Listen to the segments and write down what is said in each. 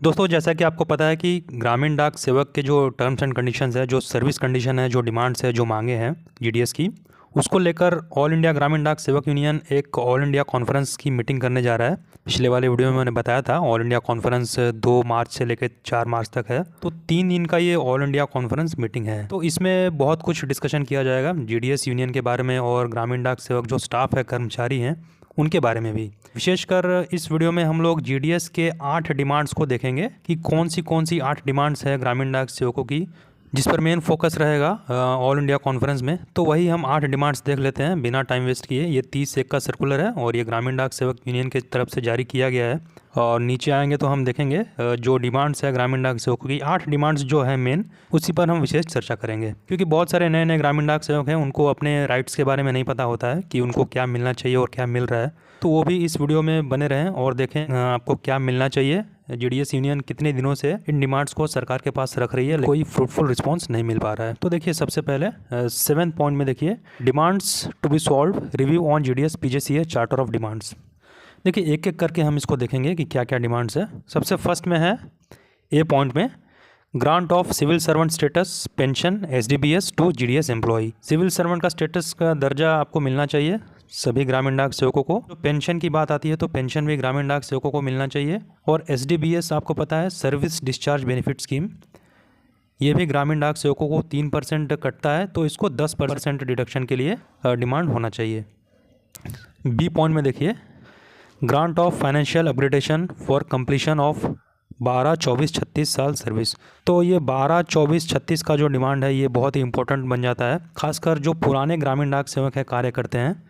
दोस्तों, जैसा कि आपको पता है कि ग्रामीण डाक सेवक के जो टर्म्स एंड कंडीशंस है, जो सर्विस कंडीशन है, जो डिमांड्स है, जो मांगे हैं जीडीएस की, उसको लेकर ऑल इंडिया ग्रामीण डाक सेवक यूनियन एक ऑल इंडिया कॉन्फ्रेंस की मीटिंग करने जा रहा है। पिछले वाले वीडियो में मैंने बताया था ऑल इंडिया कॉन्फ्रेंस 2 मार्च से लेकर 4 मार्च तक है। तो 3 दिन का ये ऑल इंडिया कॉन्फ्रेंस मीटिंग है। तो इसमें बहुत कुछ डिस्कशन किया जाएगा जीडीएस यूनियन के बारे में और ग्रामीण डाक सेवक जो स्टाफ है, कर्मचारी हैं, उनके बारे में भी। विशेषकर इस वीडियो में हम लोग जीडीएस के 8 डिमांड्स को देखेंगे कि कौन सी 8 डिमांड्स है ग्रामीण डाक सेवकों की, जिस पर मेन फोकस रहेगा ऑल इंडिया कॉन्फ्रेंस में। तो वही हम 8 डिमांड्स देख लेते हैं बिना टाइम वेस्ट किए। ये 30 एक का सर्कुलर है और ये ग्रामीण डाक सेवक यूनियन की तरफ से जारी किया गया है। और नीचे आएंगे तो हम देखेंगे जो डिमांड्स है ग्रामीण डाक सेवकों की, 8 डिमांड्स जो है मेन, उसी पर हम विशेष चर्चा करेंगे। क्योंकि बहुत सारे नए नए ग्रामीण डाक सेवक हैं, उनको अपने राइट्स के बारे में नहीं पता होता है कि उनको क्या मिलना चाहिए और क्या मिल रहा है। तो वो भी इस वीडियो में बने रहें और देखें आपको क्या मिलना चाहिए। जीडीएस यूनियन कितने दिनों से इन डिमांड्स को सरकार के पास रख रही है, कोई फ्रूटफुल रिस्पांस नहीं मिल पा रहा है। तो देखिए, सबसे पहले 7th पॉइंट में देखिए, demands to be solve, review on GDS PJCA charter of demands. देखिए, एक एक करके हम इसको देखेंगे कि क्या क्या डिमांड्स है। सबसे फर्स्ट में है ए पॉइंट में, grant of civil servant status pension SDBS to GDS employ. Civil servant का स्टेटस का दर्जा आपको मिलना चाहिए सभी ग्रामीण डाक सेवकों को। तो पेंशन की बात आती है तो पेंशन भी ग्रामीण डाक सेवकों को मिलना चाहिए। और एसडीबीएस आपको पता है, सर्विस डिस्चार्ज बेनिफिट स्कीम, ये भी ग्रामीण डाक सेवकों को 3% कटता है, तो इसको 10% डिडक्शन के लिए डिमांड होना चाहिए। बी पॉइंट में देखिए, grant of financial upgradation for completion of 12-24-36 साल सर्विस। तो ये 12-24-36 का जो डिमांड है, ये बहुत ही इंपॉर्टेंट बन जाता है। खासकर जो पुराने ग्रामीण डाक सेवक है, कार्य करते हैं,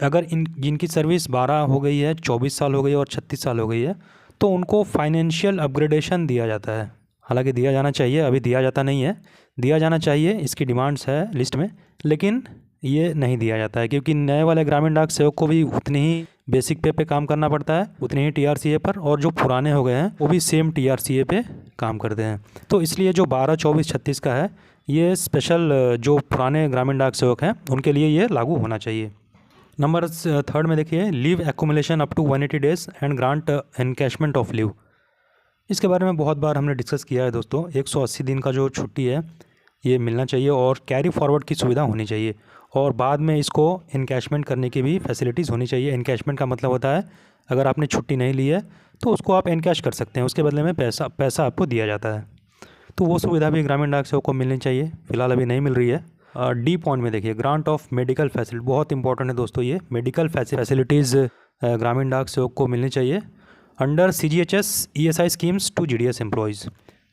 अगर जिनकी सर्विस 12 हो गई है, 24 साल हो गई है और 36 साल हो गई है, तो उनको फाइनेंशियल अपग्रेडेशन दिया जाता है। हालांकि दिया जाना चाहिए, अभी दिया जाता नहीं है, दिया जाना चाहिए, इसकी डिमांड्स है लिस्ट में, लेकिन ये नहीं दिया जाता है क्योंकि नए वाले ग्रामीण डाक सेवक को भी उतनी ही बेसिक पे काम करना पड़ता है, उतनी ही टीआरसीए पर, और जो पुराने हो गए हैं वो भी सेम टीआरसीए पे काम करते हैं। तो इसलिए जो 12-24-36 का है, ये स्पेशल जो पुराने ग्रामीण डाक सेवक हैं उनके लिए ये लागू होना चाहिए। नंबर 3 में देखिए, leave accumulation up to 180 days and grant encashment of leave. इसके बारे में बहुत बार हमने डिस्कस किया है दोस्तों। 180 दिन का जो छुट्टी है ये मिलना चाहिए और कैरी फॉरवर्ड की सुविधा होनी चाहिए, और बाद में इसको इनकैशमेंट करने की भी फैसिलिटीज़ होनी चाहिए। इनकैशमेंट का मतलब होता है, अगर आपने छुट्टी नहीं ली है तो उसको आप इनकैश कर सकते हैं, उसके बदले में पैसा आपको दिया जाता है। तो वो सुविधा भी ग्रामीण डाक सेवक को मिलनी चाहिए, फिलहाल अभी नहीं मिल रही है। डी पॉइंट में देखिए, ग्रांट ऑफ मेडिकल फैसिलिटी, बहुत इंपॉर्टेंट है दोस्तों ये। मेडिकल फैसिलिटीज़ ग्रामीण डाक सेवक को मिलनी चाहिए under CGHS ESI schemes to GDS employees.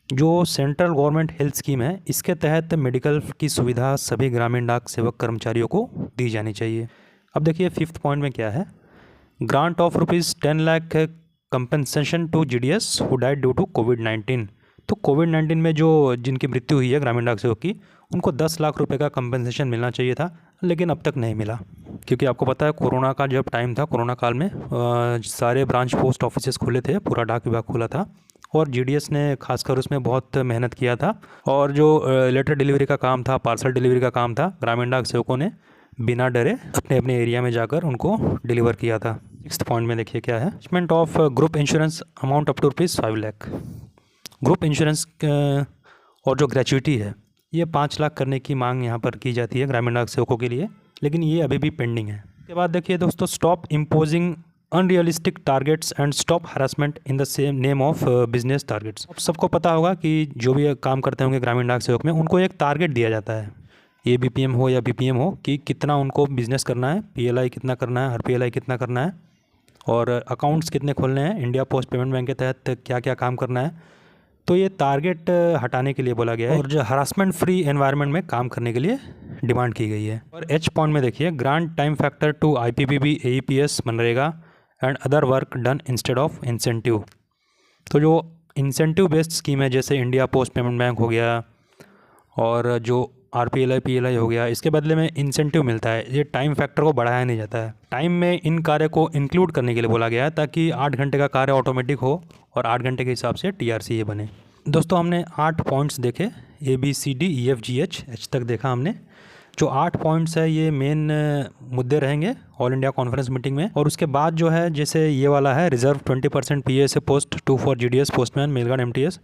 जो सेंट्रल गवर्नमेंट हेल्थ स्कीम है, इसके तहत मेडिकल की सुविधा सभी ग्रामीण डाक सेवक कर्मचारियों को दी जानी चाहिए। अब देखिए 5th पॉइंट में क्या है, grant of ₹10 lakh compensation to GDS who died due to कोविड-19। तो कोविड-19 में जो जिनकी मृत्यु हुई है ग्रामीण डाक सेवक की, उनको 10 लाख रुपए का कंपनसेशन मिलना चाहिए था, लेकिन अब तक नहीं मिला। क्योंकि आपको पता है, कोरोना का जब टाइम था, कोरोना काल में सारे ब्रांच पोस्ट ऑफिसेस खुले थे, पूरा डाक विभाग खुला था, और जीडीएस ने खासकर उसमें बहुत मेहनत किया था। और जो लेटर डिलीवरी का काम था, पार्सल डिलीवरी का काम था, ग्रामीण डाक सेवकों ने बिना डरे अपने अपने एरिया में जाकर उनको डिलीवर किया था। 6th पॉइंट में देखिए क्या है, arrangement of group insurance amount up to ₹5 lakh. Group insurance और जो ग्रेच्युटी है, ये 5 लाख करने की मांग यहाँ पर की जाती है ग्रामीण डाक सेवकों के लिए, लेकिन ये अभी भी पेंडिंग है। उसके बाद देखिए दोस्तों, stop imposing unrealistic targets and stop harassment in the same name of business targets. सबको पता होगा कि जो भी काम करते होंगे ग्रामीण डाक सेवक में, उनको एक टारगेट दिया जाता है, ये बीपीएम हो या बीपीएम हो, कि कितना उनको बिजनेस करना है, पीएलआई कितना करना है, आरपीएलआई कितना करना है, और अकाउंट्स कितने खोलने हैं, इंडिया पोस्ट पेमेंट बैंक के तहत क्या क्या काम करना है। तो ये टारगेट हटाने के लिए बोला गया है, और जो हरासमेंट फ्री एनवायरनमेंट में काम करने के लिए डिमांड की गई है। और एच पॉइंट में देखिए, grant time factor to IPPB AEPS MNREGA and other work done instead of incentive. तो जो इंसेंटिव बेस्ड स्कीम है, जैसे इंडिया पोस्ट पेमेंट बैंक हो गया और जो आरपीएलआई पीएलआई हो गया, इसके बदले में इंसेंटिव मिलता है। ये टाइम फैक्टर को बढ़ाया नहीं जाता है, टाइम में इन कार्य को इंक्लूड करने के लिए बोला गया है, ताकि 8 घंटे का कार्य ऑटोमेटिक हो और 8 घंटे के हिसाब से टीआरसीए बने। दोस्तों, हमने 8 पॉइंट्स देखे, ABCDEFGH तक देखा हमने। जो 8 पॉइंट्स है ये मेन मुद्दे रहेंगे ऑल इंडिया कॉन्फ्रेंस मीटिंग में। और उसके बाद जो है जैसे ये वाला है reserve 20% PSA post 2 for GDS postman mail guard MTS,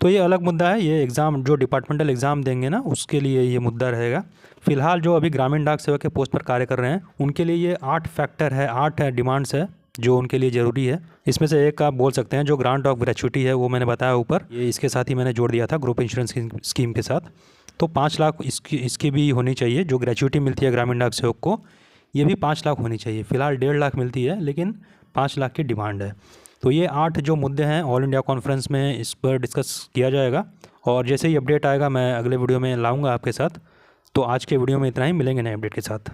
तो ये अलग मुद्दा है। ये एग्ज़ाम जो डिपार्टमेंटल एग्ज़ाम देंगे ना उसके लिए ये मुद्दा रहेगा। फिलहाल जो अभी ग्रामीण डाक सेवक के पोस्ट पर कार्य कर रहे हैं उनके लिए ये 8 फैक्टर है, 8 डिमांड्स है जो उनके लिए ज़रूरी है। इसमें से एक आप बोल सकते हैं जो ग्रांट ऑफ ग्रेचुइटी है, वो मैंने बताया ऊपर, ये इसके साथ ही मैंने जोड़ दिया था ग्रुप इंश्योरेंस स्कीम के साथ। तो 5 लाख इसकी भी होनी चाहिए। जो ग्रेचुइटी मिलती है ग्रामीण डाक सेवक को ये भी 5 लाख होनी चाहिए। फ़िलहाल 1.5 लाख मिलती है लेकिन 5 लाख की डिमांड है। तो ये 8 जो मुद्दे हैं ऑल इंडिया कॉन्फ्रेंस में इस पर डिस्कस किया जाएगा। और जैसे ही अपडेट आएगा मैं अगले वीडियो में लाऊंगा आपके साथ। तो आज के वीडियो में इतना ही, मिलेंगे नए अपडेट के साथ।